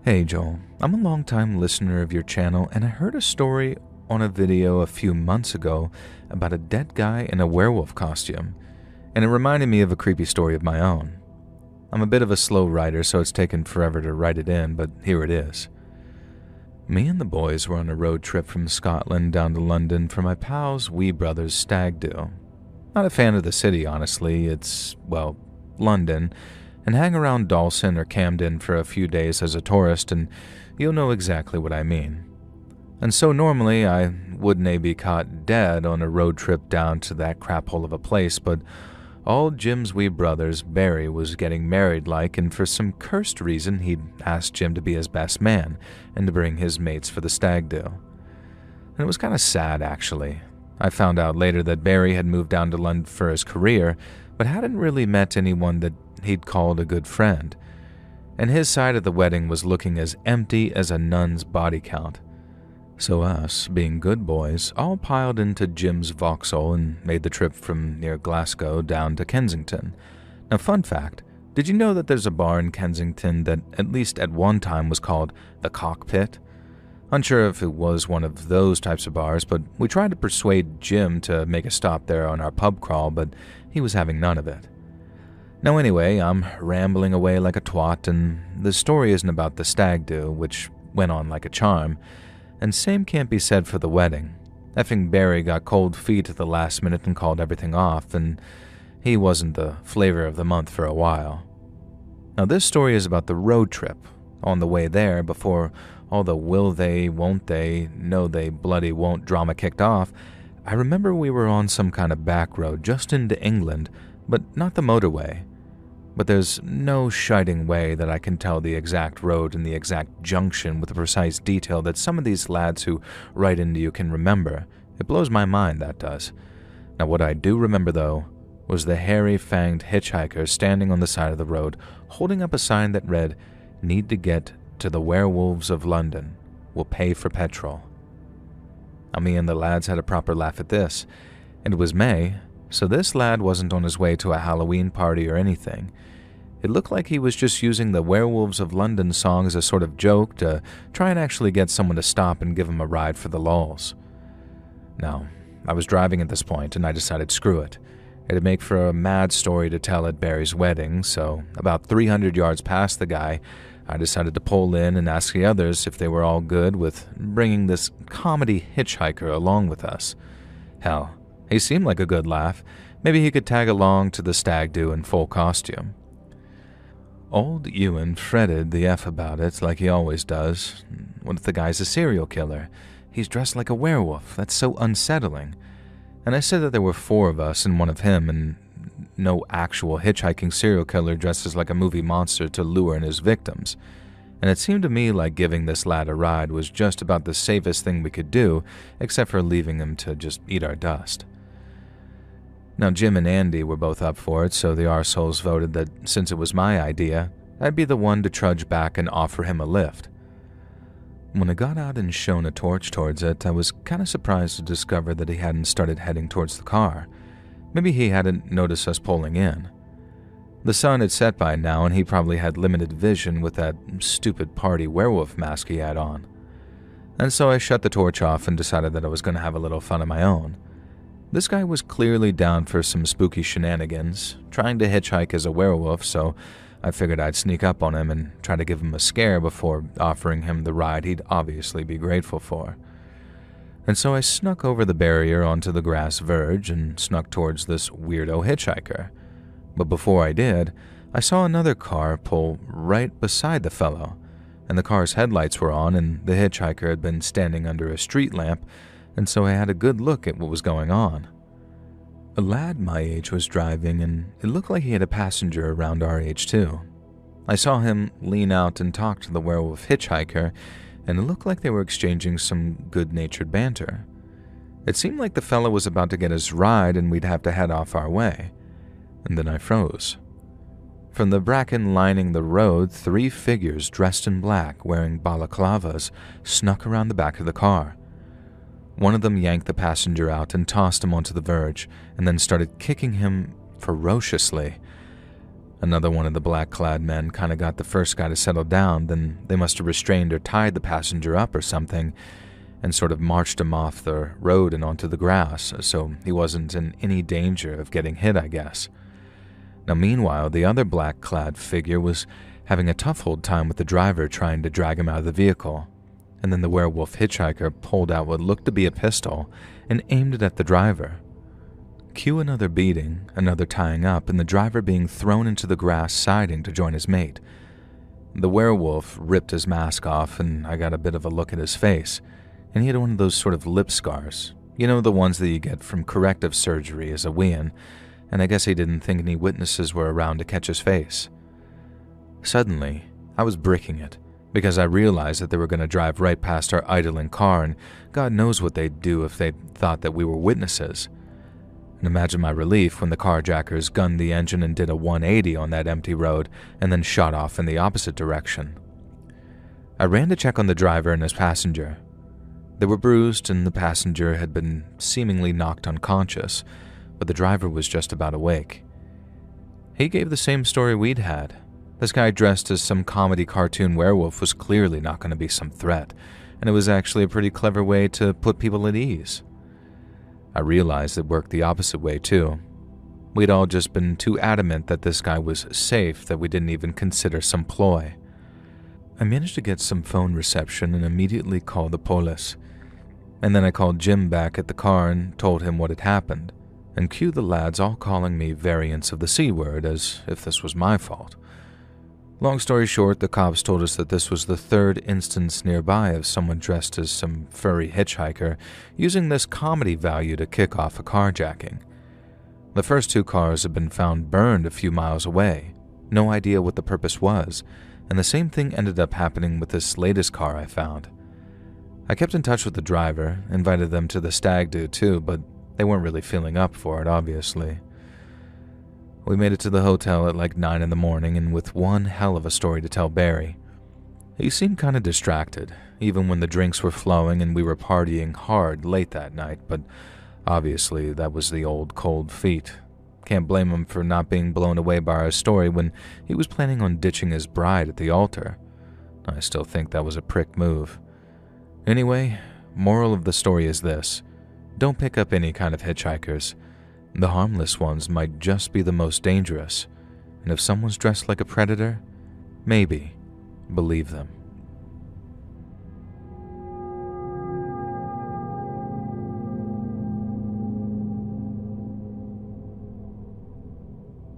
Hey Joel, I'm a long-time listener of your channel and I heard a story on a video a few months ago about a dead guy in a werewolf costume, and it reminded me of a creepy story of my own. I'm a bit of a slow writer, so it's taken forever to write it in, but here it is. Me and the boys were on a road trip from Scotland down to London for my pal's wee brother's stag do. Not a fan of the city, honestly. It's, well, London, and hang around Dawson or Camden for a few days as a tourist and you'll know exactly what I mean. And so normally I wouldn't be caught dead on a road trip down to that crap hole of a place, but all Jim's wee brother's Barry was getting married like, and for some cursed reason he'd asked Jim to be his best man and to bring his mates for the stag do. And it was kind of sad, actually. I found out later that Barry had moved down to London for his career, but hadn't really met anyone that he'd called a good friend, and his side of the wedding was looking as empty as a nun's body count. So us, being good boys, all piled into Jim's Vauxhall and made the trip from near Glasgow down to Kensington. Now, fun fact, did you know that there's a bar in Kensington that at least at one time was called the Cockpit? Unsure if it was one of those types of bars, but we tried to persuade Jim to make a stop there on our pub crawl, but he was having none of it. Now anyway, I'm rambling away like a twat, and the story isn't about the stag do, which went on like a charm, and same can't be said for the wedding. Effing Barry got cold feet at the last minute and called everything off, and he wasn't the flavor of the month for a while. Now this story is about the road trip. On the way there, before all the will they, won't they, no they bloody won't drama kicked off, I remember we were on some kind of back road just into England, but not the motorway. But there's no shiting way that I can tell the exact road and the exact junction with the precise detail that some of these lads who write into you can remember. It blows my mind, that does. Now what I do remember, though, was the hairy-fanged hitchhiker standing on the side of the road, holding up a sign that read, "Need to get to the werewolves of London. Will pay for petrol." Now me and the lads had a proper laugh at this, and it was May, so this lad wasn't on his way to a Halloween party or anything. It looked like he was just using the Werewolves of London song as a sort of joke to try and actually get someone to stop and give him a ride for the lulz. Now, I was driving at this point and I decided screw it. It'd make for a mad story to tell at Barry's wedding, so about 300 yards past the guy, I decided to pull in and ask the others if they were all good with bringing this comedy hitchhiker along with us. Hell, he seemed like a good laugh. Maybe he could tag along to the stag do in full costume. Old Ewan fretted the F about it like he always does. What if the guy's a serial killer? He's dressed like a werewolf. That's so unsettling. And I said that there were 4 of us and one of him, and no actual hitchhiking serial killer dresses like a movie monster to lure in his victims. And it seemed to me like giving this lad a ride was just about the safest thing we could do, except for leaving him to just eat our dust. Now, Jim and Andy were both up for it, so the arseholes voted that since it was my idea, I'd be the one to trudge back and offer him a lift. When I got out and shone a torch towards it, I was kind of surprised to discover that he hadn't started heading towards the car. Maybe he hadn't noticed us pulling in. The sun had set by now, and he probably had limited vision with that stupid party werewolf mask he had on. And so I shut the torch off and decided that I was going to have a little fun of my own. This guy was clearly down for some spooky shenanigans, trying to hitchhike as a werewolf, so I figured I'd sneak up on him and try to give him a scare before offering him the ride he'd obviously be grateful for. And so I snuck over the barrier onto the grass verge and snuck towards this weirdo hitchhiker. But before I did, I saw another car pull right beside the fellow, and the car's headlights were on and the hitchhiker had been standing under a street lamp, and so I had a good look at what was going on. A lad my age was driving, and it looked like he had a passenger around our age too. I saw him lean out and talk to the werewolf hitchhiker, and it looked like they were exchanging some good-natured banter. It seemed like the fellow was about to get his ride and we'd have to head off our way. And then I froze. From the bracken lining the road, 3 figures dressed in black, wearing balaclavas, snuck around the back of the car. One of them yanked the passenger out and tossed him onto the verge, and then started kicking him ferociously. Another one of the black-clad men kind of got the first guy to settle down, then they must have restrained or tied the passenger up or something, and sort of marched him off the road and onto the grass, so he wasn't in any danger of getting hit, I guess. Now, meanwhile, the other black-clad figure was having a tough old time with the driver trying to drag him out of the vehicle, and then the werewolf hitchhiker pulled out what looked to be a pistol and aimed it at the driver. Cue another beating, another tying up, and the driver being thrown into the grass siding to join his mate. The werewolf ripped his mask off, and I got a bit of a look at his face, and he had one of those sort of lip scars. You know, the ones that you get from corrective surgery as a wean, and I guess he didn't think any witnesses were around to catch his face. Suddenly, I was bricking it, because I realized that they were going to drive right past our idling car, and God knows what they'd do if they thought that we were witnesses. And imagine my relief when the carjackers gunned the engine and did a 180 on that empty road and then shot off in the opposite direction. I ran to check on the driver and his passenger. They were bruised and the passenger had been seemingly knocked unconscious, but the driver was just about awake. He gave the same story we'd had. This guy dressed as some comedy cartoon werewolf was clearly not going to be some threat, and it was actually a pretty clever way to put people at ease. I realized it worked the opposite way, too. We'd all just been too adamant that this guy was safe that we didn't even consider some ploy. I managed to get some phone reception and immediately called the police. And then I called Jim back at the car and told him what had happened, and cue the lads all calling me variants of the C word as if this was my fault. Long story short, the cops told us that this was the third instance nearby of someone dressed as some furry hitchhiker using this comedy value to kick off a carjacking. The first two cars had been found burned a few miles away. No idea what the purpose was, and the same thing ended up happening with this latest car I found. I kept in touch with the driver, invited them to the stag do too, but they weren't really feeling up for it, obviously. We made it to the hotel at like 9 in the morning and with one hell of a story to tell Barry. He seemed kind of distracted, even when the drinks were flowing and we were partying hard late that night, but obviously that was the old cold feet. Can't blame him for not being blown away by our story when he was planning on ditching his bride at the altar. I still think that was a prick move. Anyway, moral of the story is this: don't pick up any kind of hitchhikers. The harmless ones might just be the most dangerous, and if someone's dressed like a predator, maybe believe them.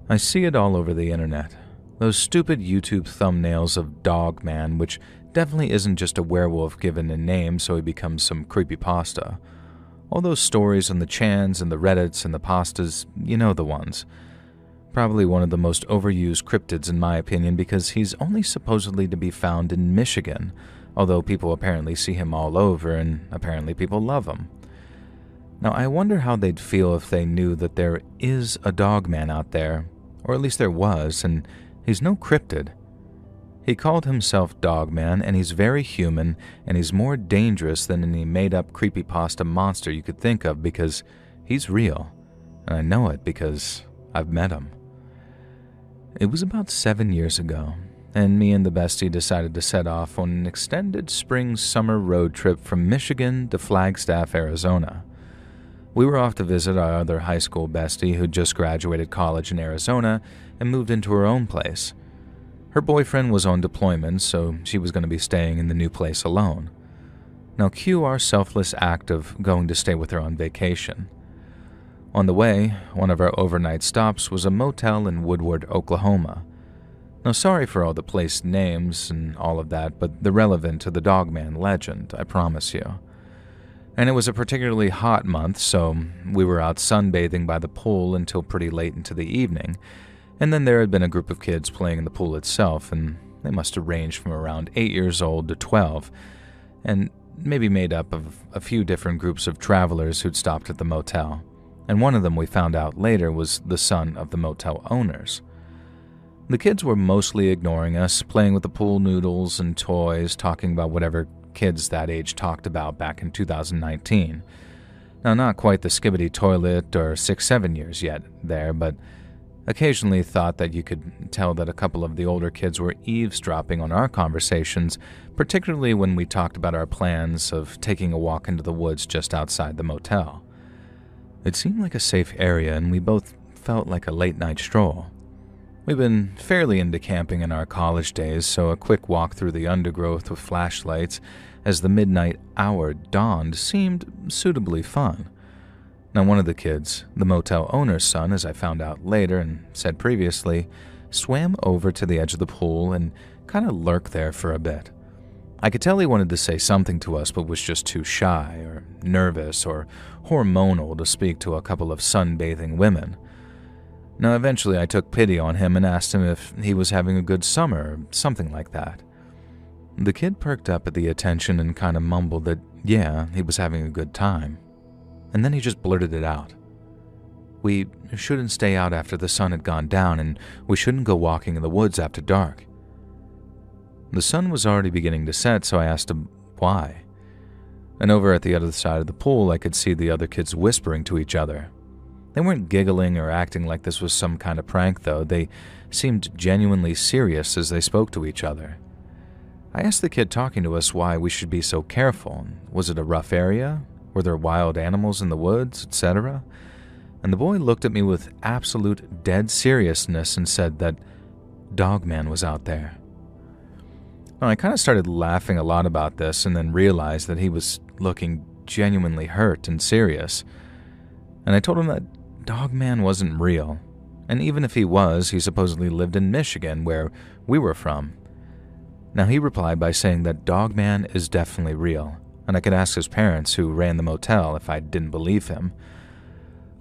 I see it all over the internet. Those stupid YouTube thumbnails of Dog Man, which definitely isn't just a werewolf given a name so he becomes some creepypasta. All those stories on the Chans and the Reddits and the pastas, you know the ones. Probably one of the most overused cryptids in my opinion because he's only supposedly to be found in Michigan, although people apparently see him all over and apparently people love him. Now I wonder how they'd feel if they knew that there is a dog man out there, or at least there was, and he's no cryptid. He called himself Dogman, and he's very human, and he's more dangerous than any made-up creepypasta monster you could think of because he's real, and I know it because I've met him. It was about 7 years ago, and me and the bestie decided to set off on an extended spring-summer road trip from Michigan to Flagstaff, Arizona. We were off to visit our other high school bestie who'd just graduated college in Arizona and moved into her own place. Her boyfriend was on deployment, so she was going to be staying in the new place alone. Now cue our selfless act of going to stay with her on vacation. On the way, one of our overnight stops was a motel in Woodward, Oklahoma. Now sorry for all the place names and all of that, but they're relevant to the Dogman legend, I promise you. And it was a particularly hot month, so we were out sunbathing by the pool until pretty late into the evening, and then there had been a group of kids playing in the pool itself, and they must have ranged from around 8 years old to 12, and maybe made up of a few different groups of travelers who'd stopped at the motel, and one of them we found out later was the son of the motel owners. The kids were mostly ignoring us, playing with the pool noodles and toys, talking about whatever kids that age talked about back in 2019. Now, not quite the skibbity toilet or 6-7 years yet there, but Occasionally thought that you could tell that a couple of the older kids were eavesdropping on our conversations, particularly when we talked about our plans of taking a walk into the woods just outside the motel. It seemed like a safe area, and we both felt like a late-night stroll. We've been fairly into camping in our college days, so a quick walk through the undergrowth with flashlights as the midnight hour dawned seemed suitably fun. Now, one of the kids, the motel owner's son, as I found out later and said previously, swam over to the edge of the pool and kind of lurked there for a bit. I could tell he wanted to say something to us, but was just too shy or nervous or hormonal to speak to a couple of sunbathing women. Now, eventually I took pity on him and asked him if he was having a good summer or something like that. The kid perked up at the attention and kind of mumbled that, yeah, he was having a good time. And then he just blurted it out. We shouldn't stay out after the sun had gone down, and we shouldn't go walking in the woods after dark. The sun was already beginning to set, so I asked him why. And over at the other side of the pool, I could see the other kids whispering to each other. They weren't giggling or acting like this was some kind of prank, though. They seemed genuinely serious as they spoke to each other. I asked the kid talking to us why we should be so careful. Was it a rough area? Were there wild animals in the woods, etc.? And the boy looked at me with absolute dead seriousness and said that Dogman was out there. Now, I kind of started laughing a lot about this and then realized that he was looking genuinely hurt and serious. And I told him that Dogman wasn't real, and even if he was, he supposedly lived in Michigan, where we were from. Now, he replied by saying that Dogman is definitely real, and I could ask his parents, who ran the motel, if I didn't believe him.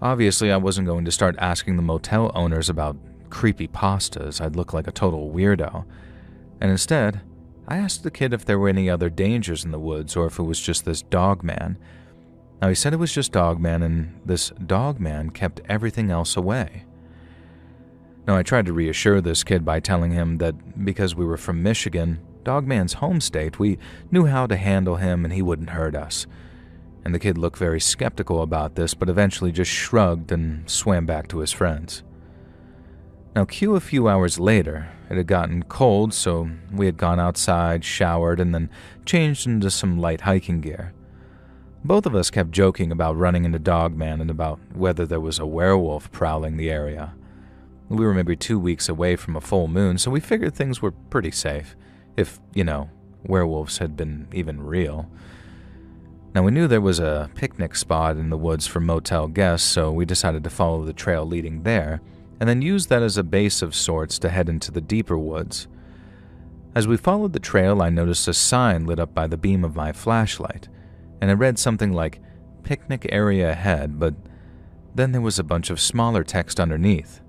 Obviously, I wasn't going to start asking the motel owners about creepy pastas. I'd look like a total weirdo. And instead, I asked the kid if there were any other dangers in the woods or if it was just this Dogman. Now, he said it was just Dogman, and this Dogman kept everything else away. Now, I tried to reassure this kid by telling him that because we were from Michigan, Dogman's home state, we knew how to handle him and he wouldn't hurt us. And the kid looked very skeptical about this, but eventually just shrugged and swam back to his friends. Now, cue a few hours later. It had gotten cold, so we had gone outside, showered, and then changed into some light hiking gear. Both of us kept joking about running into Dogman and about whether there was a werewolf prowling the area. We were maybe 2 weeks away from a full moon, so we figured things were pretty safe, if, werewolves had been even real. Now, we knew there was a picnic spot in the woods for motel guests, so we decided to follow the trail leading there, and then use that as a base of sorts to head into the deeper woods. As we followed the trail, I noticed a sign lit up by the beam of my flashlight, and it read something like, "Picnic area ahead," but then there was a bunch of smaller text underneath.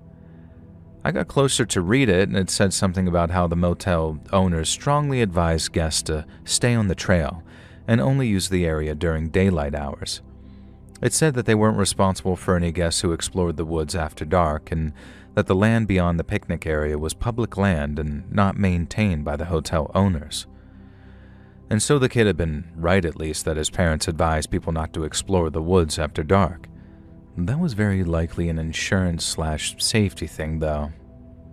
I got closer to read it, and it said something about how the motel owners strongly advised guests to stay on the trail and only use the area during daylight hours. It said that they weren't responsible for any guests who explored the woods after dark, and that the land beyond the picnic area was public land and not maintained by the hotel owners. And so the kid had been right, at least, that his parents advised people not to explore the woods after dark. That was very likely an insurance/safety thing, though.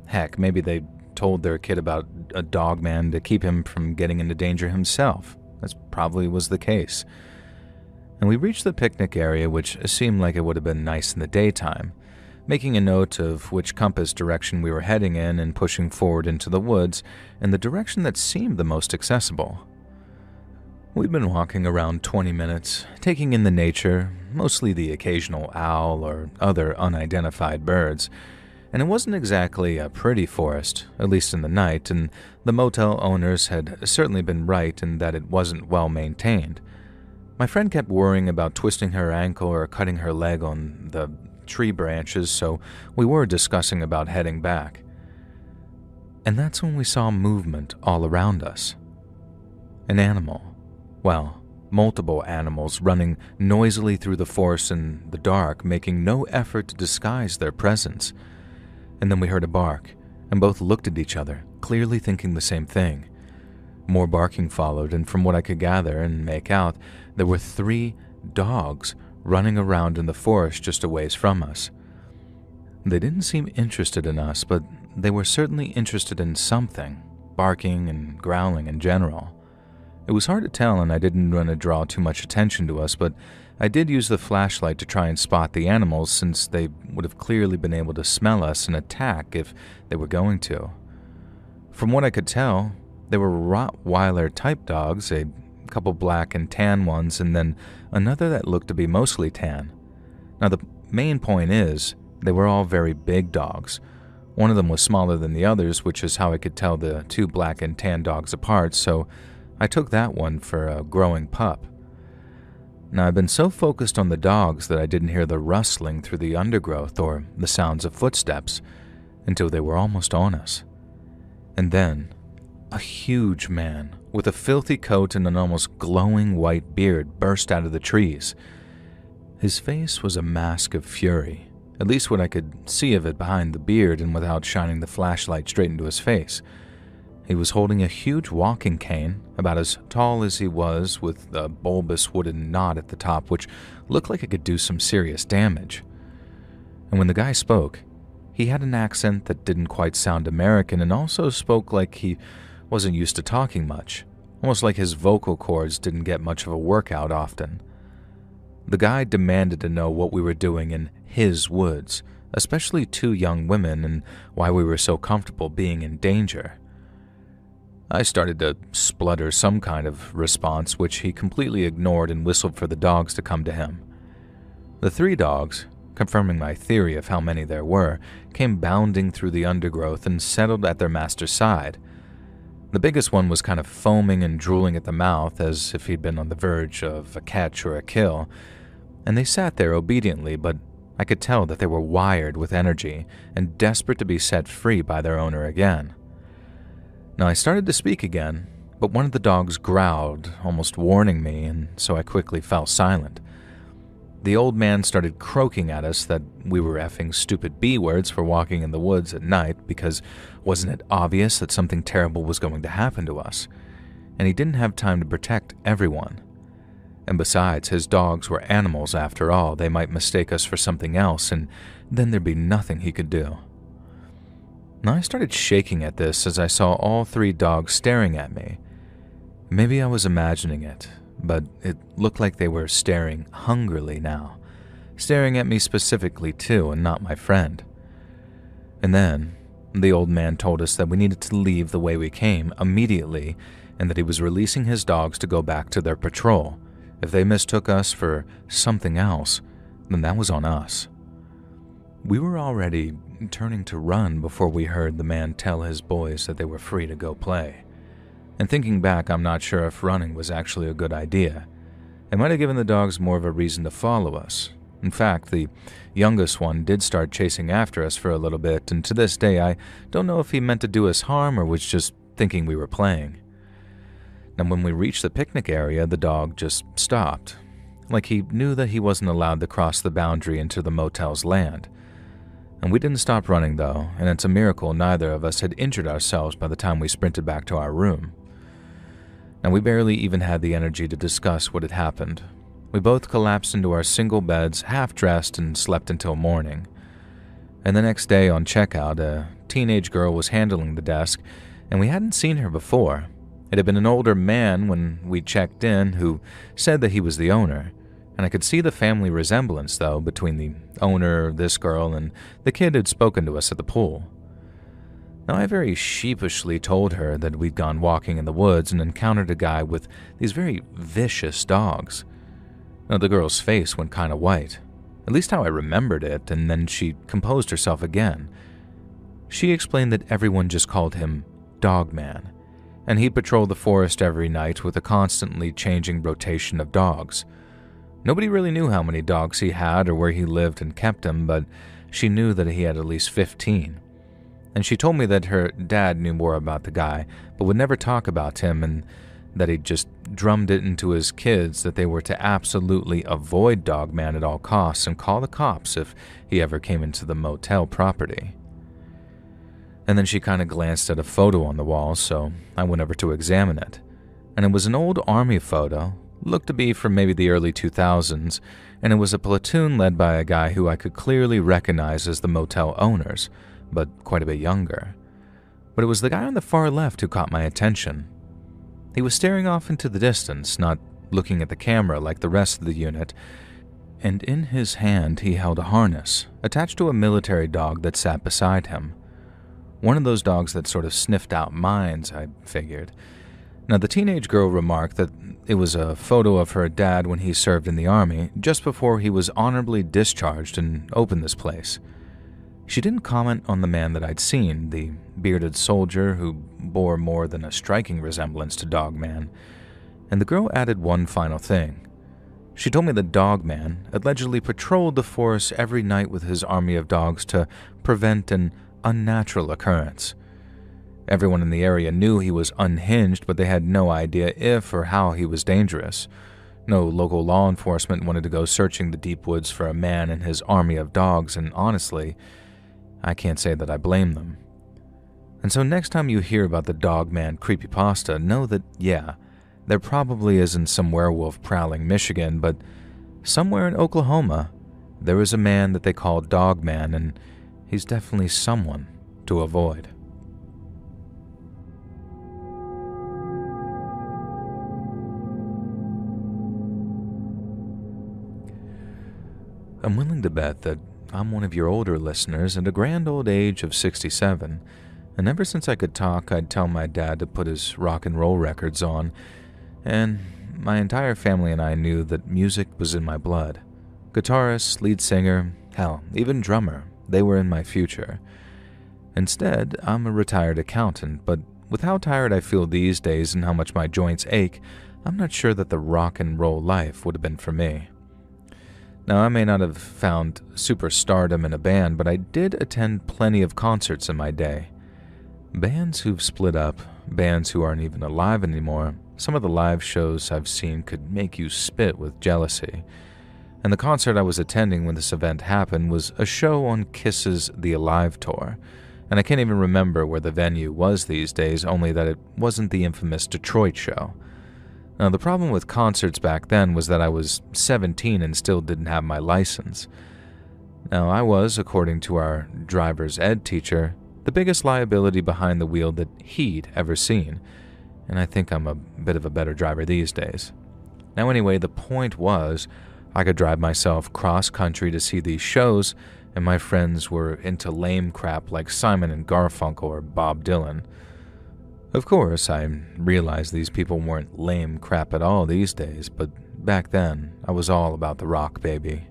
Heck, maybe they told their kid about a Dogman to keep him from getting into danger himself. That probably was the case. And we reached the picnic area, which seemed like it would have been nice in the daytime, making a note of which compass direction we were heading in and pushing forward into the woods in the direction that seemed the most accessible. We'd been walking around 20 minutes, taking in the nature, mostly the occasional owl or other unidentified birds, and it wasn't exactly a pretty forest, at least in the night, and the motel owners had certainly been right in that it wasn't well maintained. My friend kept worrying about twisting her ankle or cutting her leg on the tree branches, so we were discussing about heading back. And that's when we saw movement all around us. An animal. Well, multiple animals running noisily through the forest in the dark, making no effort to disguise their presence. And then we heard a bark, and both looked at each other, clearly thinking the same thing. More barking followed, and from what I could gather and make out, there were 3 dogs running around in the forest just a ways from us. They didn't seem interested in us, but they were certainly interested in something, barking and growling in general. It was hard to tell, and I didn't want to draw too much attention to us, but I did use the flashlight to try and spot the animals, since they would have clearly been able to smell us and attack if they were going to. From what I could tell, they were Rottweiler-type dogs, a couple black and tan ones, and then another that looked to be mostly tan. Now, the main point is, they were all very big dogs. One of them was smaller than the others, which is how I could tell the two black and tan dogs apart, so I took that one for a growing pup. Now, I've been so focused on the dogs that I didn't hear the rustling through the undergrowth or the sounds of footsteps until they were almost on us. And then, a huge man with a filthy coat and an almost glowing white beard burst out of the trees. His face was a mask of fury, at least what I could see of it behind the beard and without shining the flashlight straight into his face. He was holding a huge walking cane, about as tall as he was, with a bulbous wooden knot at the top, which looked like it could do some serious damage. And when the guy spoke, he had an accent that didn't quite sound American and also spoke like he wasn't used to talking much, almost like his vocal cords didn't get much of a workout often. The guy demanded to know what we were doing in his woods, especially two young women, and why we were so comfortable being in danger. I started to splutter some kind of response, which he completely ignored and whistled for the dogs to come to him. The three dogs, confirming my theory of how many there were, came bounding through the undergrowth and settled at their master's side. The biggest one was kind of foaming and drooling at the mouth as if he'd been on the verge of a catch or a kill, and they sat there obediently, but I could tell that they were wired with energy and desperate to be set free by their owner again. Now, I started to speak again, but one of the dogs growled, almost warning me, and so I quickly fell silent. The old man started croaking at us that we were effing stupid B-words for walking in the woods at night because wasn't it obvious that something terrible was going to happen to us? And he didn't have time to protect everyone. And besides, his dogs were animals after all. They might mistake us for something else, and then there'd be nothing he could do. Now, I started shaking at this as I saw all three dogs staring at me. Maybe I was imagining it, but it looked like they were staring hungrily now, staring at me specifically too, and not my friend. And then, the old man told us that we needed to leave the way we came immediately, and that he was releasing his dogs to go back to their patrol. If they mistook us for something else, then that was on us. We were already turning to run before we heard the man tell his boys that they were free to go play. And thinking back, I'm not sure if running was actually a good idea. It might have given the dogs more of a reason to follow us. In fact, the youngest one did start chasing after us for a little bit, and to this day I don't know if he meant to do us harm or was just thinking we were playing. Now, when we reached the picnic area, the dog just stopped, like he knew that he wasn't allowed to cross the boundary into the motel's land. And we didn't stop running, though, and it's a miracle neither of us had injured ourselves by the time we sprinted back to our room. Now, we barely even had the energy to discuss what had happened. We both collapsed into our single beds, half-dressed, and slept until morning. And the next day on checkout, a teenage girl was handling the desk, and we hadn't seen her before. It had been an older man when we checked in who said that he was the owner. And I could see the family resemblance, though, between the owner, this girl, and the kid who'd spoken to us at the pool. Now, I very sheepishly told her that we'd gone walking in the woods and encountered a guy with these very vicious dogs. Now, the girl's face went kind of white, at least how I remembered it, and then she composed herself again. She explained that everyone just called him Dogman, and he'd patrol the forest every night with a constantly changing rotation of dogs. Nobody really knew how many dogs he had or where he lived and kept them, but she knew that he had at least 15. And she told me that her dad knew more about the guy, but would never talk about him, and that he'd just drummed it into his kids that they were to absolutely avoid Dogman at all costs and call the cops if he ever came into the motel property. And then she kind of glanced at a photo on the wall, so I went over to examine it. And it was an old army photo, Looked to be from maybe the early 2000s, and it was a platoon led by a guy who I could clearly recognize as the motel owners, but quite a bit younger. But it was the guy on the far left who caught my attention. He was staring off into the distance, not looking at the camera like the rest of the unit, and in his hand he held a harness attached to a military dog that sat beside him. One of those dogs that sort of sniffed out mines, I figured. Now, the teenage girl remarked that it was a photo of her dad when he served in the army, just before he was honorably discharged and opened this place. She didn't comment on the man that I'd seen, the bearded soldier who bore more than a striking resemblance to Dogman. And the girl added one final thing. She told me that Dogman allegedly patrolled the forest every night with his army of dogs to prevent an unnatural occurrence. Everyone in the area knew he was unhinged, but they had no idea if or how he was dangerous. No local law enforcement wanted to go searching the deep woods for a man and his army of dogs, and honestly, I can't say that I blame them. And so next time you hear about the Dogman creepypasta, know that, yeah, there probably isn't some werewolf prowling Michigan, but somewhere in Oklahoma, there is a man that they call Dogman, and he's definitely someone to avoid. I'm willing to bet that I'm one of your older listeners at a grand old age of 67, and ever since I could talk, I'd tell my dad to put his rock and roll records on, and my entire family and I knew that music was in my blood. Guitarist, lead singer, hell, even drummer, they were in my future. Instead, I'm a retired accountant, but with how tired I feel these days and how much my joints ache, I'm not sure that the rock and roll life would have been for me. Now, I may not have found superstardom in a band, but I did attend plenty of concerts in my day. Bands who've split up, bands who aren't even alive anymore, some of the live shows I've seen could make you spit with jealousy. And the concert I was attending when this event happened was a show on Kiss's The Alive tour, and I can't even remember where the venue was these days, only that it wasn't the infamous Detroit show. Now, the problem with concerts back then was that I was 17 and still didn't have my license. Now, I was, according to our driver's ed teacher, the biggest liability behind the wheel that he'd ever seen, and I think I'm a bit of a better driver these days. Now, anyway, the point was, I could drive myself cross-country to see these shows, and my friends were into lame crap like Simon and Garfunkel or Bob Dylan. Of course, I realized these people weren't lame crap at all these days, but back then, I was all about the rock, baby.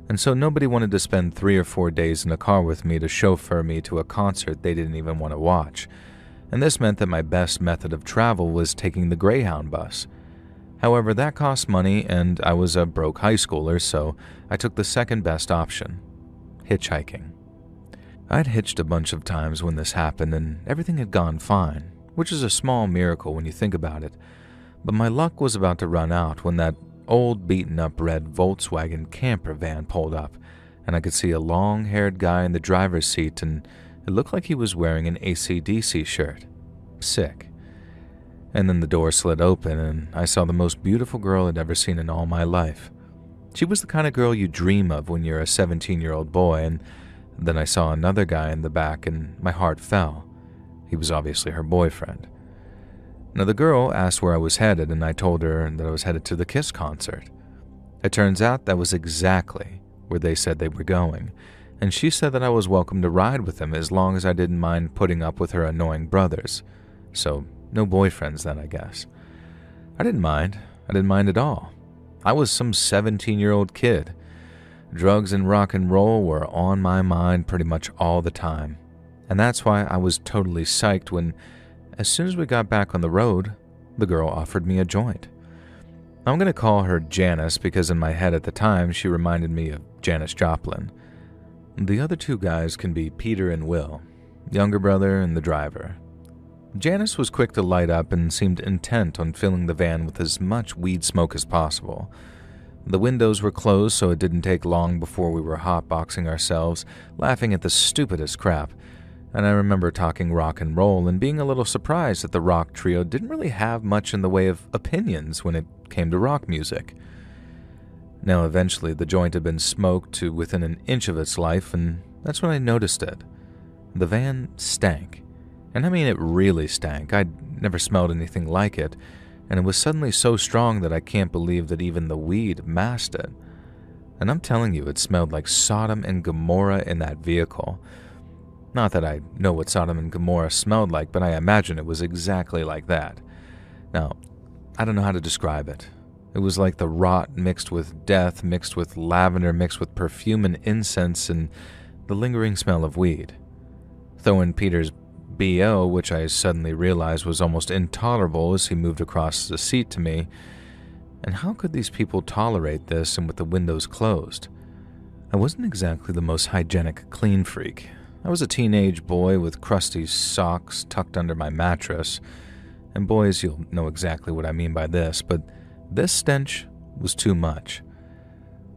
And so nobody wanted to spend 3 or 4 days in a car with me to chauffeur me to a concert they didn't even want to watch. And this meant that my best method of travel was taking the Greyhound bus. However, that cost money, and I was a broke high schooler, so I took the second best option, hitchhiking. I'd hitched a bunch of times when this happened, and everything had gone fine, which is a small miracle when you think about it. But my luck was about to run out when that old beaten-up red Volkswagen camper van pulled up, and I could see a long-haired guy in the driver's seat, and it looked like he was wearing an AC/DC shirt. Sick. And then the door slid open, and I saw the most beautiful girl I'd ever seen in all my life. She was the kind of girl you dream of when you're a 17-year-old boy, and then I saw another guy in the back, and my heart fell. He was obviously her boyfriend. Now, the girl asked where I was headed, and I told her that I was headed to the Kiss concert. It turns out that was exactly where they said they were going, and she said that I was welcome to ride with them as long as I didn't mind putting up with her annoying brothers. So, no boyfriends then, I guess. I didn't mind. I didn't mind at all. I was some 17-year-old kid. Drugs and rock and roll were on my mind pretty much all the time. And that's why I was totally psyched when, as soon as we got back on the road, the girl offered me a joint. I'm going to call her Janice because in my head at the time she reminded me of Janis Joplin. The other two guys can be Peter and Will, younger brother and the driver. Janice was quick to light up and seemed intent on filling the van with as much weed smoke as possible. The windows were closed, so it didn't take long before we were hotboxing ourselves, laughing at the stupidest crap. And I remember talking rock and roll and being a little surprised that the rock trio didn't really have much in the way of opinions when it came to rock music. Now, eventually, the joint had been smoked to within an inch of its life, and that's when I noticed it. The van stank. And I mean, it really stank. I'd never smelled anything like it, and it was suddenly so strong that I can't believe that even the weed masked it. And I'm telling you, it smelled like Sodom and Gomorrah in that vehicle. Not that I know what Sodom and Gomorrah smelled like, but I imagine it was exactly like that. Now, I don't know how to describe it. It was like the rot mixed with death, mixed with lavender, mixed with perfume and incense, and the lingering smell of weed. Throw in Peter's BO, which I suddenly realized was almost intolerable as he moved across the seat to me. And how could these people tolerate this and with the windows closed? I wasn't exactly the most hygienic clean freak. I was a teenage boy with crusty socks tucked under my mattress. And boys, you'll know exactly what I mean by this, but this stench was too much.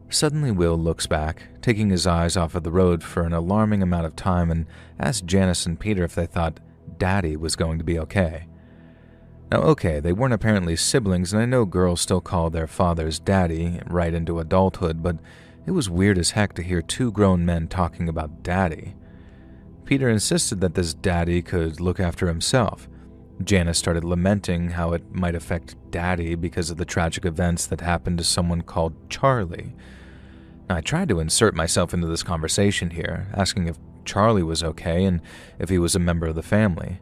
Suddenly Will looks back, taking his eyes off of the road for an alarming amount of time, and asked Janice and Peter if they thought Daddy was going to be okay. Now, okay, they weren't apparently siblings, and I know girls still call their fathers Daddy right into adulthood, but it was weird as heck to hear two grown men talking about Daddy. Peter insisted that this Daddy could look after himself. Janice started lamenting how it might affect Daddy because of the tragic events that happened to someone called Charlie. Now, I tried to insert myself into this conversation here, asking if Charlie was okay and if he was a member of the family.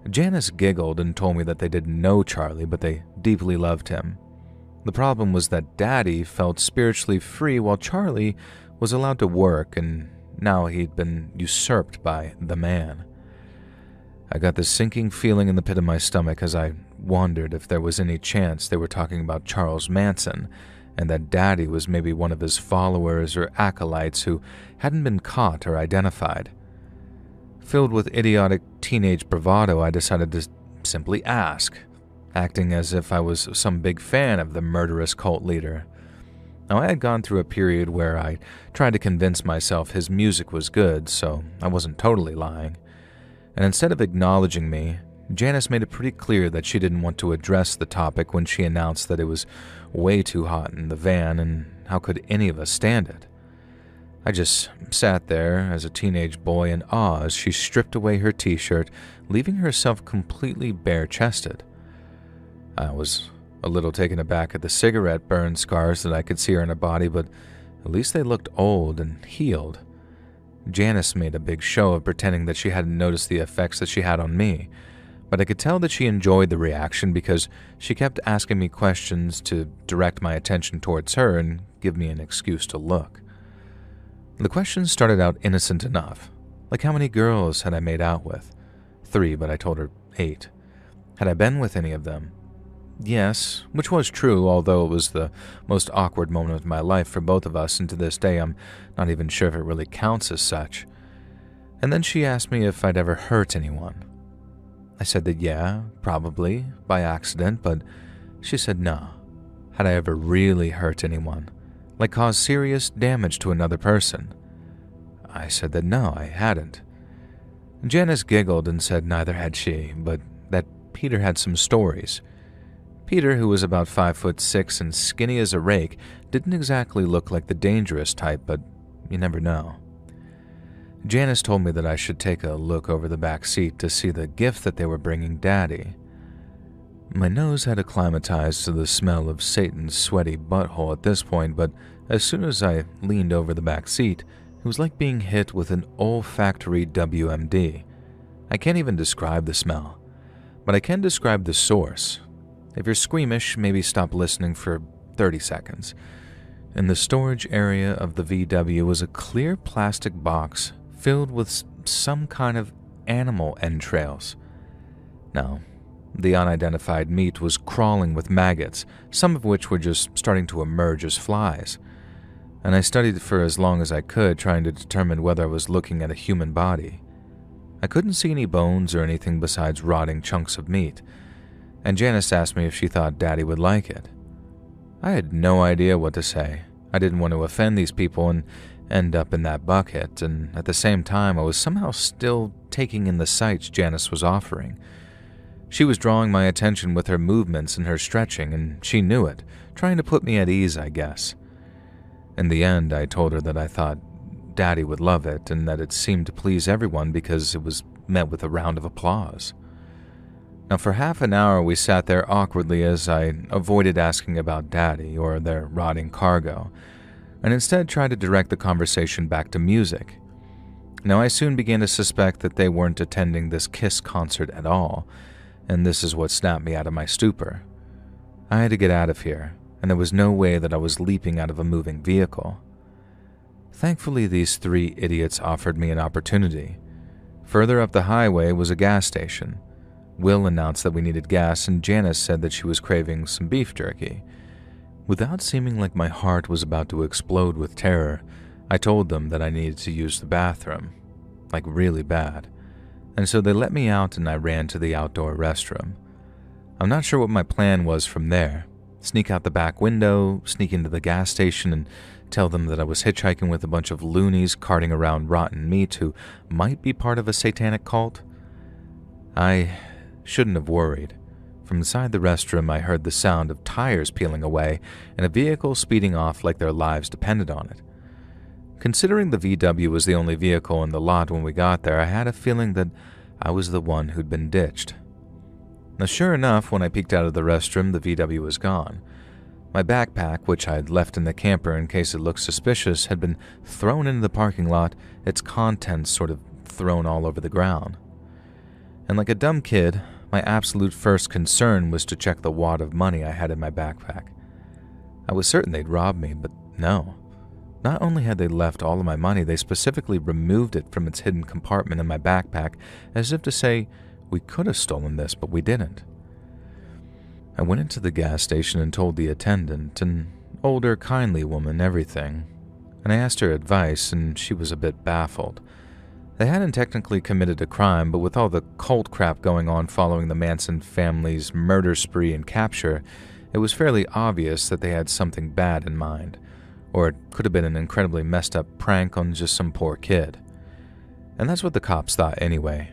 Janice giggled and told me that they didn't know Charlie, but they deeply loved him. The problem was that Daddy felt spiritually free while Charlie was allowed to work, and now he'd been usurped by the man. I got this sinking feeling in the pit of my stomach as I wondered if there was any chance they were talking about Charles Manson, and that Daddy was maybe one of his followers or acolytes who hadn't been caught or identified. Filled with idiotic teenage bravado, I decided to simply ask, acting as if I was some big fan of the murderous cult leader. Now, I had gone through a period where I tried to convince myself his music was good, so I wasn't totally lying. And instead of acknowledging me, Janice made it pretty clear that she didn't want to address the topic when she announced that it was way too hot in the van and how could any of us stand it. I just sat there as a teenage boy in awe as she stripped away her t-shirt, leaving herself completely bare-chested. I was a little taken aback at the cigarette burn scars that I could see on her body, but at least they looked old and healed. Janice made a big show of pretending that she hadn't noticed the effects that she had on me, but I could tell that she enjoyed the reaction because she kept asking me questions to direct my attention towards her and give me an excuse to look. The questions started out innocent enough, like how many girls had I made out with? 3, but I told her 8. Had I been with any of them? Yes, which was true, although it was the most awkward moment of my life for both of us, and to this day I'm not even sure if it really counts as such. And then she asked me if I'd ever hurt anyone. I said that yeah, probably, by accident, but she said no. Had I ever really hurt anyone, like caused serious damage to another person? I said that no, I hadn't. Janice giggled and said neither had she, but that Peter had some stories. Peter, who was about 5'6" and skinny as a rake, didn't exactly look like the dangerous type, but you never know. Janice told me that I should take a look over the back seat to see the gift that they were bringing Daddy. My nose had acclimatized to the smell of Satan's sweaty butthole at this point, but as soon as I leaned over the back seat, it was like being hit with an olfactory WMD. I can't even describe the smell, but I can describe the source. If you're squeamish, maybe stop listening for 30 seconds. In the storage area of the VW was a clear plastic box filled with some kind of animal entrails. Now, the unidentified meat was crawling with maggots, some of which were just starting to emerge as flies. And I studied for as long as I could, trying to determine whether I was looking at a human body. I couldn't see any bones or anything besides rotting chunks of meat, and Janice asked me if she thought Daddy would like it. I had no idea what to say. I didn't want to offend these people and end up in that bucket, and at the same time I was somehow still taking in the sights Janice was offering. She was drawing my attention with her movements and her stretching, and she knew it, trying to put me at ease, I guess. In the end, I told her that I thought Daddy would love it and that it seemed to please everyone because it was met with a round of applause. Now, for half an hour, we sat there awkwardly as I avoided asking about Daddy or their rotting cargo, and instead tried to direct the conversation back to music. Now, I soon began to suspect that they weren't attending this Kiss concert at all, and this is what snapped me out of my stupor. I had to get out of here, and there was no way that I was leaping out of a moving vehicle. Thankfully, these three idiots offered me an opportunity. Further up the highway was a gas station. Will announced that we needed gas, and Janice said that she was craving some beef jerky. Without seeming like my heart was about to explode with terror, I told them that I needed to use the bathroom, like really bad, and so they let me out and I ran to the outdoor restroom. I'm not sure what my plan was from there. Sneak out the back window, sneak into the gas station, and tell them that I was hitchhiking with a bunch of loonies carting around rotten meat who might be part of a satanic cult. I shouldn't have worried. From inside the restroom, I heard the sound of tires peeling away and a vehicle speeding off like their lives depended on it. Considering the VW was the only vehicle in the lot when we got there, I had a feeling that I was the one who'd been ditched. Now, sure enough, when I peeked out of the restroom, the VW was gone. My backpack, which I'd left in the camper in case it looked suspicious, had been thrown into the parking lot, its contents sort of thrown all over the ground. And like a dumb kid, my absolute first concern was to check the wad of money I had in my backpack. I was certain they'd robbed me, but no. Not only had they left all of my money, they specifically removed it from its hidden compartment in my backpack, as if to say, we could have stolen this, but we didn't. I went into the gas station and told the attendant, an older, kindly woman, everything, and I asked her advice, and she was a bit baffled. They hadn't technically committed a crime, but with all the cult crap going on following the Manson family's murder spree and capture, it was fairly obvious that they had something bad in mind, or it could have been an incredibly messed up prank on just some poor kid. And that's what the cops thought anyway.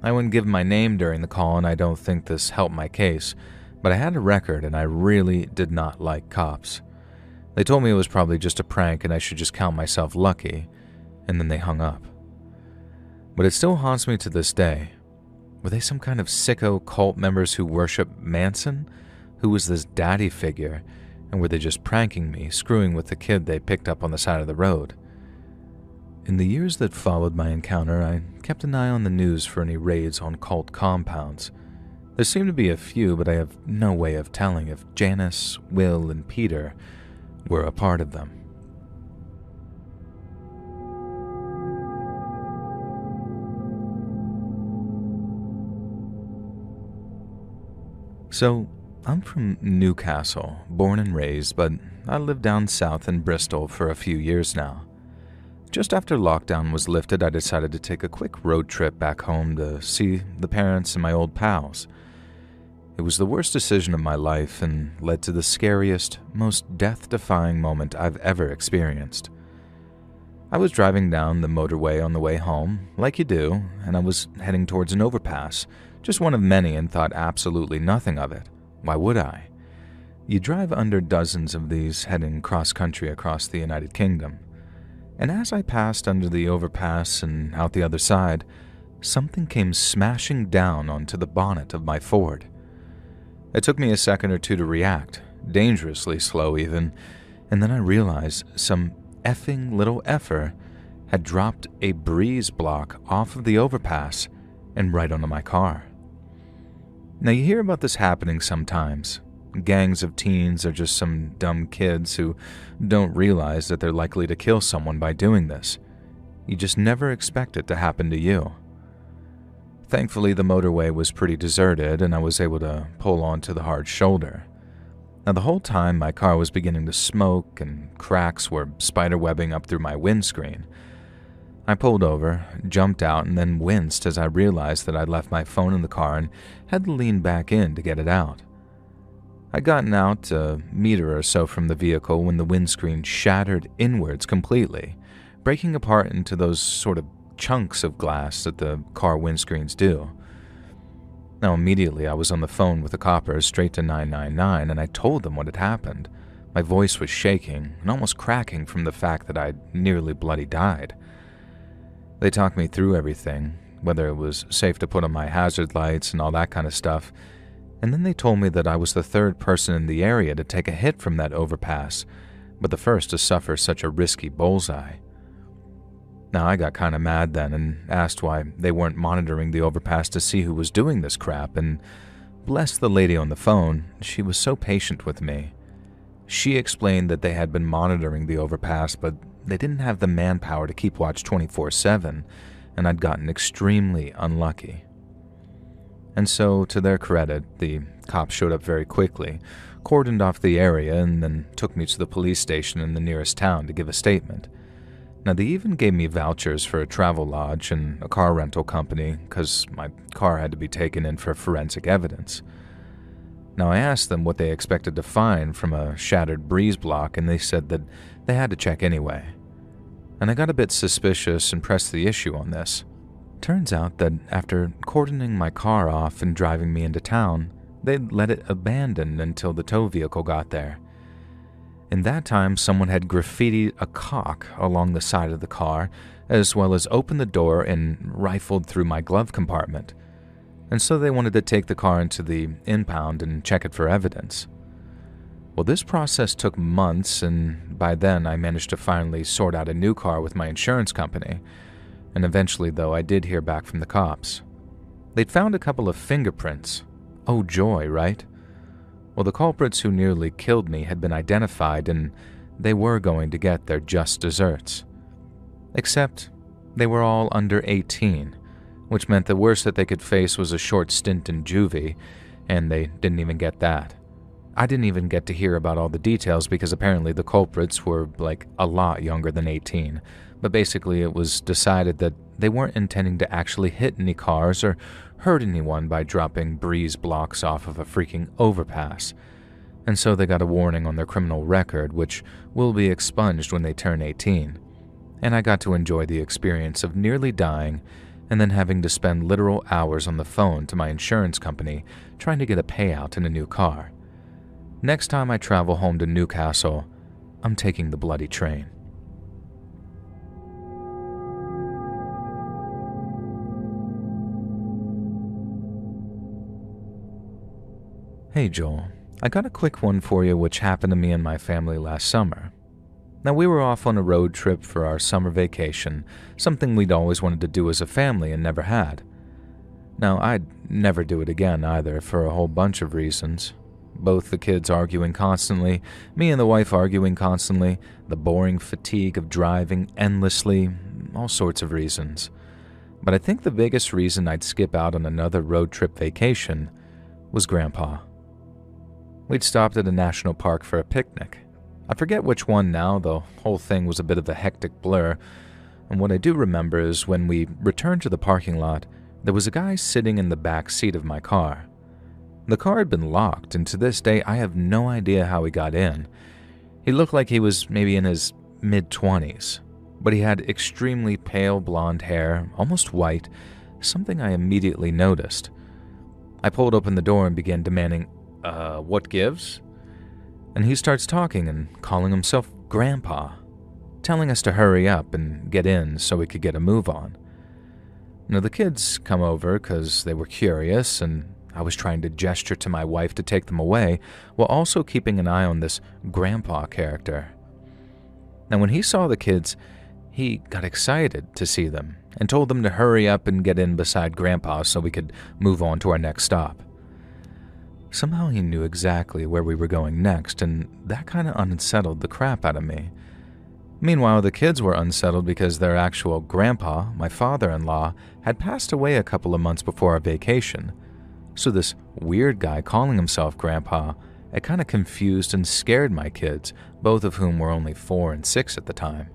I wouldn't give my name during the call, and I don't think this helped my case, but I had a record and I really did not like cops. They told me it was probably just a prank and I should just count myself lucky, and then they hung up. But it still haunts me to this day. Were they some kind of sicko cult members who worship Manson? Who was this daddy figure? And were they just pranking me, screwing with the kid they picked up on the side of the road? In the years that followed my encounter, I kept an eye on the news for any raids on cult compounds. There seemed to be a few, but I have no way of telling if Janice, Will, and Peter were a part of them. So, I'm from Newcastle, born and raised, but I lived down south in Bristol for a few years now. Just after lockdown was lifted, I decided to take a quick road trip back home to see the parents and my old pals. It was the worst decision of my life and led to the scariest, most death-defying moment I've ever experienced. I was driving down the motorway on the way home, like you do, and I was heading towards an overpass, just one of many, and thought absolutely nothing of it. Why would I? You drive under dozens of these heading cross-country across the United Kingdom. And as I passed under the overpass and out the other side, something came smashing down onto the bonnet of my Ford. It took me a second or two to react, dangerously slow even, and then I realized some effing little effer had dropped a breeze block off of the overpass and right onto my car. Now, you hear about this happening sometimes. Gangs of teens are just some dumb kids who don't realize that they're likely to kill someone by doing this. You just never expect it to happen to you. Thankfully, the motorway was pretty deserted and I was able to pull onto the hard shoulder. Now, the whole time my car was beginning to smoke and cracks were spiderwebbing up through my windscreen. I pulled over, jumped out, and then winced as I realized that I'd left my phone in the car and had to lean back in to get it out. I'd gotten out a meter or so from the vehicle when the windscreen shattered inwards completely, breaking apart into those sort of chunks of glass that the car windscreens do. Now, immediately I was on the phone with the coppers straight to 999, and I told them what had happened. My voice was shaking and almost cracking from the fact that I'd nearly bloody died. They talked me through everything, whether it was safe to put on my hazard lights and all that kind of stuff, and then they told me that I was the third person in the area to take a hit from that overpass, but the first to suffer such a risky bullseye. Now, I got kind of mad then and asked why they weren't monitoring the overpass to see who was doing this crap, and bless the lady on the phone, she was so patient with me. She explained that they had been monitoring the overpass, but they didn't have the manpower to keep watch 24/7, and I'd gotten extremely unlucky. And so, to their credit, the cops showed up very quickly, cordoned off the area, and then took me to the police station in the nearest town to give a statement. Now, they even gave me vouchers for a travel lodge and a car rental company because my car had to be taken in for forensic evidence. Now, I asked them what they expected to find from a shattered breeze block, and they said that they had to check anyway. And I got a bit suspicious and pressed the issue on this. Turns out that after cordoning my car off and driving me into town, they'd let it abandoned until the tow vehicle got there. In that time, someone had graffitied a cock along the side of the car, as well as opened the door and rifled through my glove compartment. And so they wanted to take the car into the impound and check it for evidence. Well, this process took months, and by then I managed to finally sort out a new car with my insurance company. And eventually, though, I did hear back from the cops. They'd found a couple of fingerprints. Oh, joy, right? Well, the culprits who nearly killed me had been identified, and they were going to get their just desserts. Except they were all under 18, which meant the worst that they could face was a short stint in juvie, and they didn't even get that. I didn't even get to hear about all the details because apparently the culprits were like a lot younger than 18, but basically it was decided that they weren't intending to actually hit any cars or hurt anyone by dropping breeze blocks off of a freaking overpass. And so they got a warning on their criminal record, which will be expunged when they turn 18. And I got to enjoy the experience of nearly dying and then having to spend literal hours on the phone to my insurance company trying to get a payout in a new car. Next time I travel home to Newcastle, I'm taking the bloody train. Hey Joel, I got a quick one for you which happened to me and my family last summer. Now, we were off on a road trip for our summer vacation, something we'd always wanted to do as a family and never had. Now, I'd never do it again either for a whole bunch of reasons. Both the kids arguing constantly, me and the wife arguing constantly, the boring fatigue of driving endlessly, all sorts of reasons. But I think the biggest reason I'd skip out on another road trip vacation was Grandpa. We'd stopped at a national park for a picnic. I forget which one now, the whole thing was a bit of a hectic blur, and what I do remember is when we returned to the parking lot, there was a guy sitting in the back seat of my car. The car had been locked, and to this day I have no idea how he got in. He looked like he was maybe in his mid-20s, but he had extremely pale blonde hair, almost white, something I immediately noticed. I pulled open the door and began demanding, what gives? And he starts talking and calling himself Grandpa, telling us to hurry up and get in so we could get a move on. Now, the kids come over because they were curious, and I was trying to gesture to my wife to take them away while also keeping an eye on this Grandpa character. Now, when he saw the kids, he got excited to see them and told them to hurry up and get in beside Grandpa so we could move on to our next stop. Somehow he knew exactly where we were going next, and that kind of unsettled the crap out of me. Meanwhile, the kids were unsettled because their actual grandpa, my father-in-law, had passed away a couple of months before our vacation. So this weird guy calling himself Grandpa, it kind of confused and scared my kids, both of whom were only 4 and 6 at the time.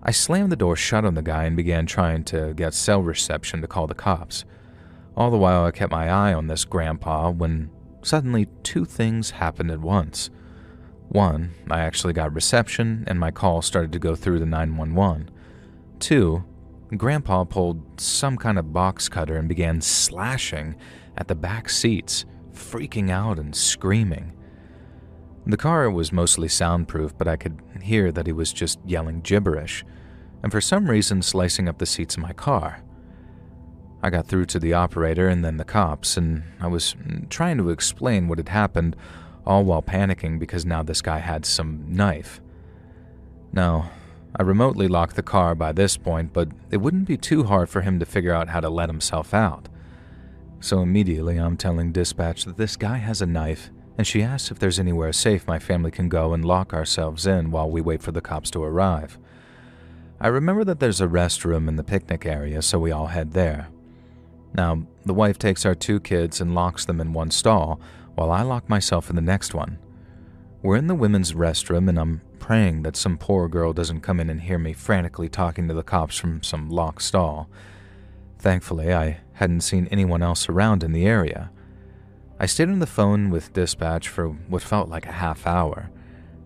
I slammed the door shut on the guy and began trying to get cell reception to call the cops. All the while I kept my eye on this Grandpa when suddenly 2 things happened at once. 1, I actually got reception and my call started to go through to 911. 2, Grandpa pulled some kind of box cutter and began slashing at the back seats, freaking out and screaming. The car was mostly soundproof, but I could hear that he was just yelling gibberish, and for some reason slicing up the seats of my car. I got through to the operator and then the cops, and I was trying to explain what had happened, all while panicking because now this guy had some knife. Now, I remotely locked the car by this point, but it wouldn't be too hard for him to figure out how to let himself out. So immediately I'm telling dispatch that this guy has a knife, and she asks if there's anywhere safe my family can go and lock ourselves in while we wait for the cops to arrive. I remember that there's a restroom in the picnic area, so we all head there. Now, the wife takes our 2 kids and locks them in one stall, while I lock myself in the next one. We're in the women's restroom, and I'm praying that some poor girl doesn't come in and hear me frantically talking to the cops from some locked stall. Thankfully, I hadn't seen anyone else around in the area. I stayed on the phone with dispatch for what felt like a half hour,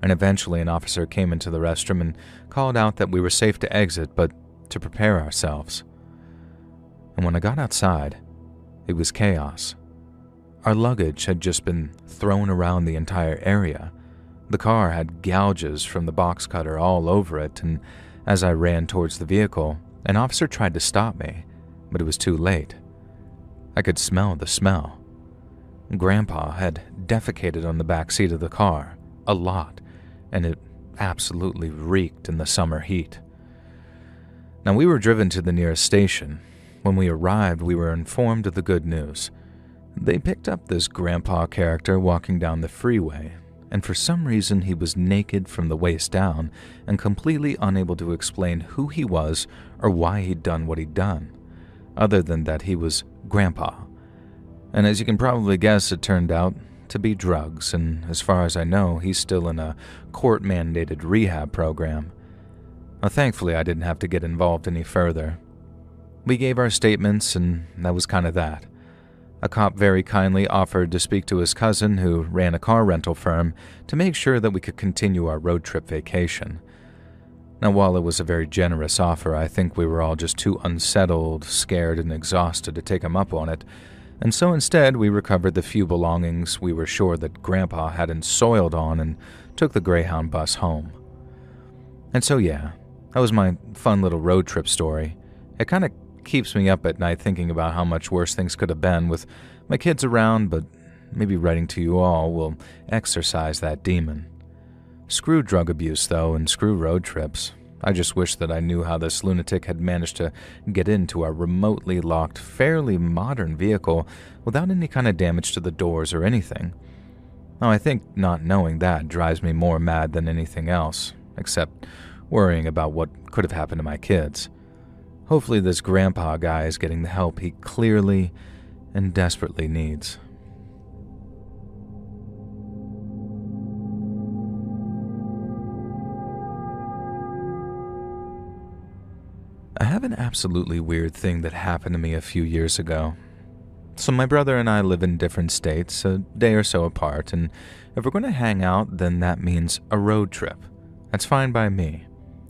and eventually an officer came into the restroom and called out that we were safe to exit, but to prepare ourselves. And when I got outside, it was chaos. Our luggage had just been thrown around the entire area. The car had gouges from the box cutter all over it, and as I ran towards the vehicle, an officer tried to stop me, but it was too late. I could smell the smell. Grandpa had defecated on the back seat of the car, a lot, and it absolutely reeked in the summer heat. Now, we were driven to the nearest station. When we arrived, we were informed of the good news. They picked up this grandpa character walking down the freeway, and for some reason he was naked from the waist down and completely unable to explain who he was or why he'd done what he'd done, other than that he was Grandpa. And as you can probably guess, it turned out to be drugs, and as far as I know, he's still in a court-mandated rehab program. Now, thankfully, I didn't have to get involved any further. We gave our statements, and that was kind of that. A cop very kindly offered to speak to his cousin, who ran a car rental firm, to make sure that we could continue our road trip vacation. Now, while it was a very generous offer, I think we were all just too unsettled, scared, and exhausted to take him up on it, and so instead we recovered the few belongings we were sure that Grandpa hadn't soiled on and took the Greyhound bus home. And so yeah, that was my fun little road trip story. It kind of keeps me up at night thinking about how much worse things could have been with my kids around, but maybe writing to you all will exorcise that demon. Screw drug abuse, though, and screw road trips. I just wish that I knew how this lunatic had managed to get into our remotely locked, fairly modern vehicle without any kind of damage to the doors or anything. Now, I think not knowing that drives me more mad than anything else, except worrying about what could have happened to my kids. Hopefully this grandpa guy is getting the help he clearly and desperately needs. I have an absolutely weird thing that happened to me a few years ago. So my brother and I live in different states, a day or so apart, and if we're going to hang out, then that means a road trip. That's fine by me.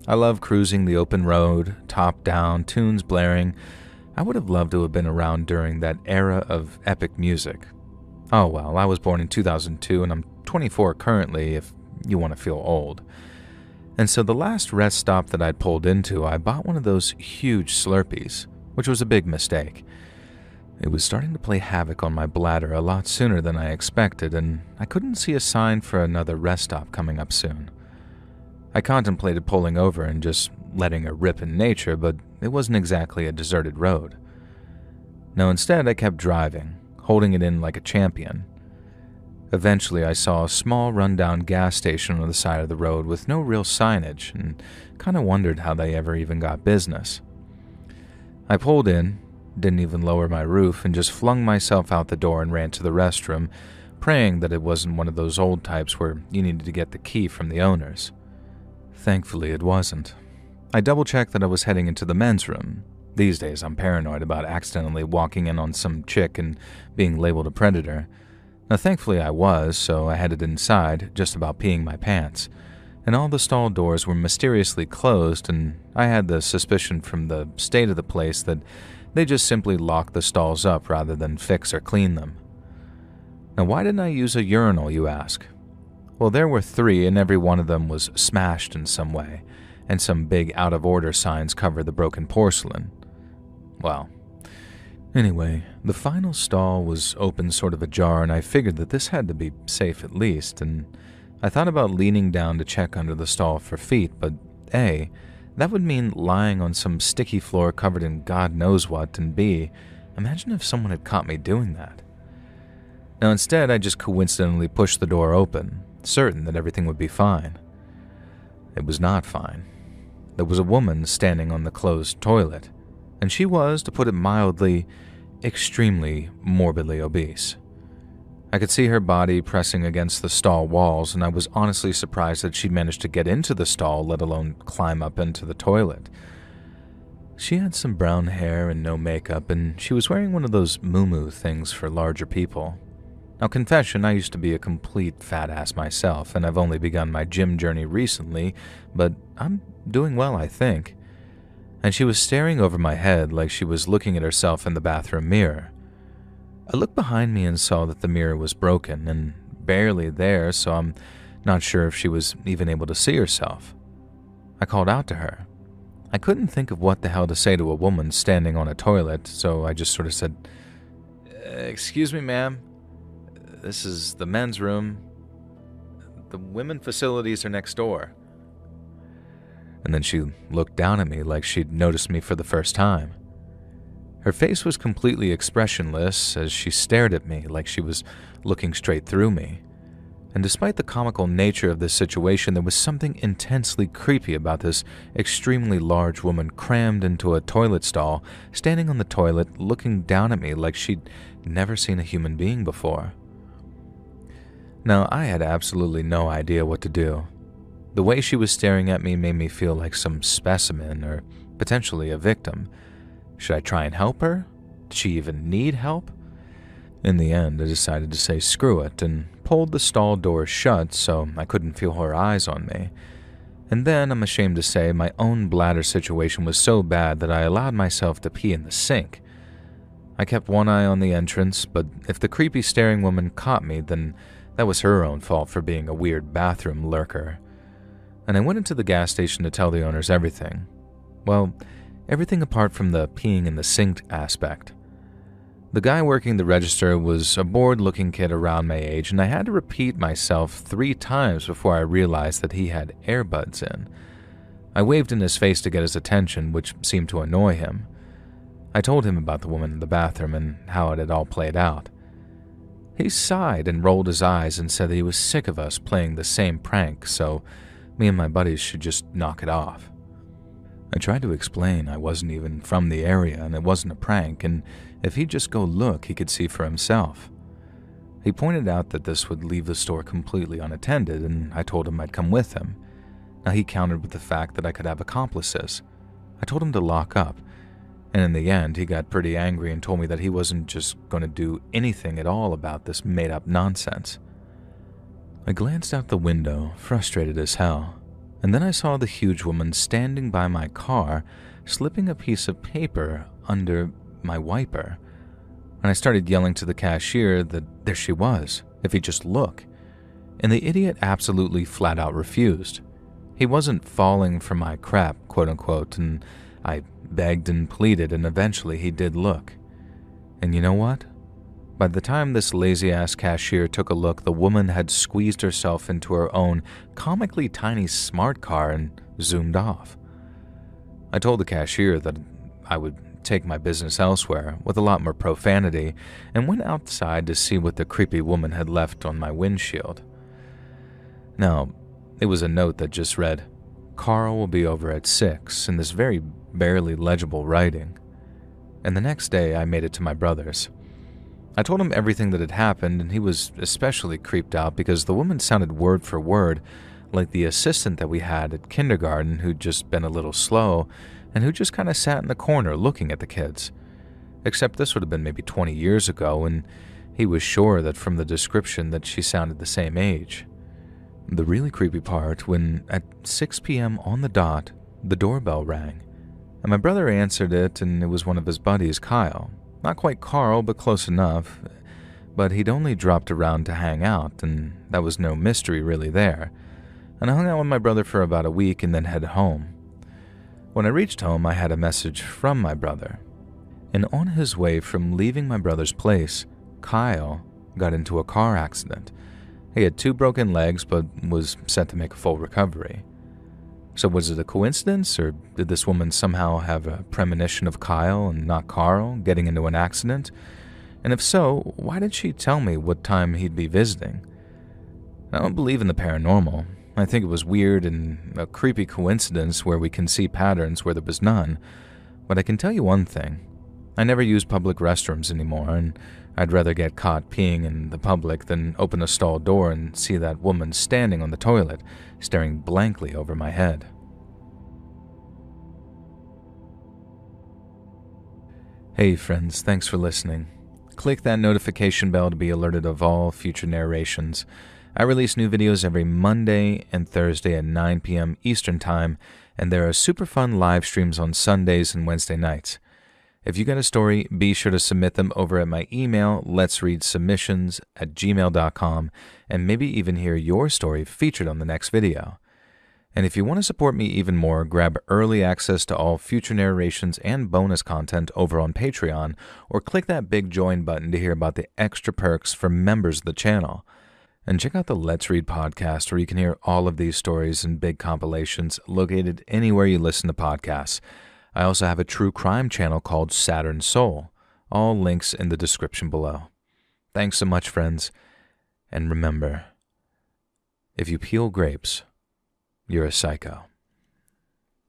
I love cruising the open road, top down, tunes blaring. I would have loved to have been around during that era of epic music. Oh well, I was born in 2002 and I'm 24 currently if you want to feel old. And so the last rest stop that I'd pulled into, I bought one of those huge Slurpees, which was a big mistake. It was starting to play havoc on my bladder a lot sooner than I expected, and I couldn't see a sign for another rest stop coming up soon. I contemplated pulling over and just letting her rip in nature, but it wasn't exactly a deserted road. No, instead I kept driving, holding it in like a champion. Eventually I saw a small rundown gas station on the side of the road with no real signage, and kind of wondered how they ever even got business. I pulled in, didn't even lower my roof, and just flung myself out the door and ran to the restroom, praying that it wasn't one of those old types where you needed to get the key from the owners. Thankfully, it wasn't. I double-checked that I was heading into the men's room. These days, I'm paranoid about accidentally walking in on some chick and being labeled a predator. Now, thankfully I was, so I headed inside, just about peeing my pants. and all the stall doors were mysteriously closed, and I had the suspicion from the state of the place that they just simply locked the stalls up rather than fix or clean them. Now, why didn't I use a urinal, you ask? Well, there were 3, and every one of them was smashed in some way, and some big out-of-order signs covered the broken porcelain. Well, anyway, the final stall was open sort of ajar, and I figured that this had to be safe at least, and I thought about leaning down to check under the stall for feet, but A, that would mean lying on some sticky floor covered in God knows what, and B, imagine if someone had caught me doing that. Now instead, I just coincidentally pushed the door open, certain that everything would be fine. It was not fine. There was a woman standing on the closed toilet, and she was, to put it mildly, extremely morbidly obese. I could see her body pressing against the stall walls, and I was honestly surprised that she managed to get into the stall, let alone climb up into the toilet. She had some brown hair and no makeup, and she was wearing one of those moo-moo things for larger people. Now, confession, I used to be a complete fat ass myself, and I've only begun my gym journey recently, but I'm doing well, I think. And she was staring over my head like she was looking at herself in the bathroom mirror. I looked behind me and saw that the mirror was broken and barely there, so I'm not sure if she was even able to see herself. I called out to her. I couldn't think of what the hell to say to a woman standing on a toilet, so I just sort of said, "Excuse me, ma'am. This is the men's room. The women facilities are next door." And then she looked down at me like she'd noticed me for the first time. Her face was completely expressionless as she stared at me like she was looking straight through me. And despite the comical nature of this situation, there was something intensely creepy about this extremely large woman crammed into a toilet stall, standing on the toilet, looking down at me like she'd never seen a human being before. Now, I had absolutely no idea what to do. The way she was staring at me made me feel like some specimen or potentially a victim. Should I try and help her? Did she even need help? In the end, I decided to say screw it and pulled the stall door shut so I couldn't feel her eyes on me. And then, I'm ashamed to say, my own bladder situation was so bad that I allowed myself to pee in the sink. I kept one eye on the entrance, but if the creepy staring woman caught me, then that was her own fault for being a weird bathroom lurker. And I went into the gas station to tell the owners everything. Well, everything apart from the peeing in the sink aspect. The guy working the register was a bored-looking kid around my age, and I had to repeat myself 3 times before I realized that he had earbuds in. I waved in his face to get his attention, which seemed to annoy him. I told him about the woman in the bathroom and how it had all played out. He sighed and rolled his eyes and said that he was sick of us playing the same prank, so me and my buddies should just knock it off. I tried to explain I wasn't even from the area and it wasn't a prank, and if he'd just go look, he could see for himself. He pointed out that this would leave the store completely unattended, and I told him I'd come with him. Now he countered with the fact that I could have accomplices. I told him to lock up, and in the end he got pretty angry and told me that he wasn't just going to do anything at all about this made-up nonsense. I glanced out the window, frustrated as hell. And then I saw the huge woman standing by my car, slipping a piece of paper under my wiper. And I started yelling to the cashier that there she was, if he'd just look. And the idiot absolutely flat out refused. He wasn't falling for my crap, quote-unquote, and I begged and pleaded, and eventually he did look. And you know what? By the time this lazy-ass cashier took a look, the woman had squeezed herself into her own comically tiny smart car and zoomed off. I told the cashier that I would take my business elsewhere, with a lot more profanity, and went outside to see what the creepy woman had left on my windshield. Now, it was a note that just read, "Carl will be over at 6, in this very barely legible writing. And the next day, I made it to my brother's. I told him everything that had happened, and he was especially creeped out because the woman sounded word for word like the assistant that we had at kindergarten who'd just been a little slow and who just kind of sat in the corner looking at the kids. Except this would have been maybe 20 years ago, and he was sure that from the description that she sounded the same age. The really creepy part, when at 6 p.m. on the dot, the doorbell rang, and my brother answered it, and it was one of his buddies, Kyle. Not quite Carl, but close enough. But he'd only dropped around to hang out, and that was no mystery really there. And I hung out with my brother for about a week and then headed home. When I reached home, I had a message from my brother. And on his way from leaving my brother's place, Kyle got into a car accident. He had 2 broken legs, but was set to make a full recovery. So was it a coincidence, or did this woman somehow have a premonition of Kyle and not Carl getting into an accident? And if so, why did she tell me what time he'd be visiting? I don't believe in the paranormal. I think it was weird and a creepy coincidence where we can see patterns where there was none. But I can tell you one thing. I never use public restrooms anymore, and I'd rather get caught peeing in the public than open a stall door and see that woman standing on the toilet, staring blankly over my head. Hey friends, thanks for listening. Click that notification bell to be alerted of all future narrations. I release new videos every Monday and Thursday at 9 p.m. Eastern Time, and there are super fun live streams on Sundays and Wednesday nights. If you got a story, be sure to submit them over at my email, LetsReadSubmissions@gmail.com, and maybe even hear your story featured on the next video. And if you want to support me even more, grab early access to all future narrations and bonus content over on Patreon, or click that big join button to hear about the extra perks for members of the channel. And check out the Let's Read podcast, where you can hear all of these stories and big compilations located anywhere you listen to podcasts. I also have a true crime channel called Saturn Soul. All links in the description below. Thanks so much, friends. And remember, if you peel grapes, you're a psycho.